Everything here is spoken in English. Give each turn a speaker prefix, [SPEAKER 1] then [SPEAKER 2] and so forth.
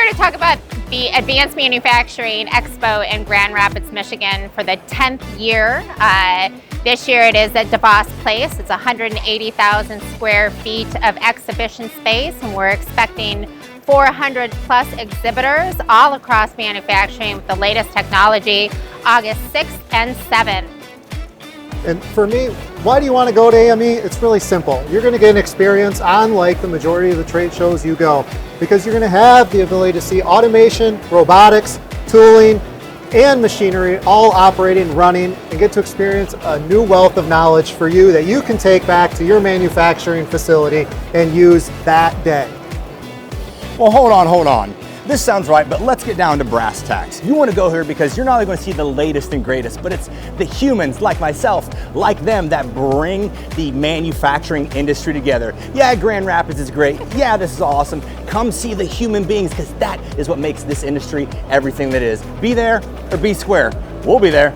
[SPEAKER 1] here to talk about the Advanced Manufacturing Expo in Grand Rapids, Michigan for the 10th year. This year it is at DeVos Place. It's 180,000 square feet of exhibition space, and we're expecting 400 plus exhibitors all across manufacturing with the latest technology, August 6th and 7th.
[SPEAKER 2] And for me, why do you want to go to AME? It's really simple. You're going to get an experience unlike the majority of the trade shows you go, because you're going to have the ability to see automation, robotics, tooling, and machinery all operating, running, and get to experience a new wealth of knowledge for you that you can take back to your manufacturing facility and use that day.
[SPEAKER 3] Well, hold on. This sounds right, but let's get down to brass tacks. You want to go here because you're not only going to see the latest and greatest, but it's the humans like myself, like them, that bring the manufacturing industry together. Yeah, Grand Rapids is great. Yeah, this is awesome. Come see the human beings, because that is what makes this industry everything that is. Be there or be square. We'll be there.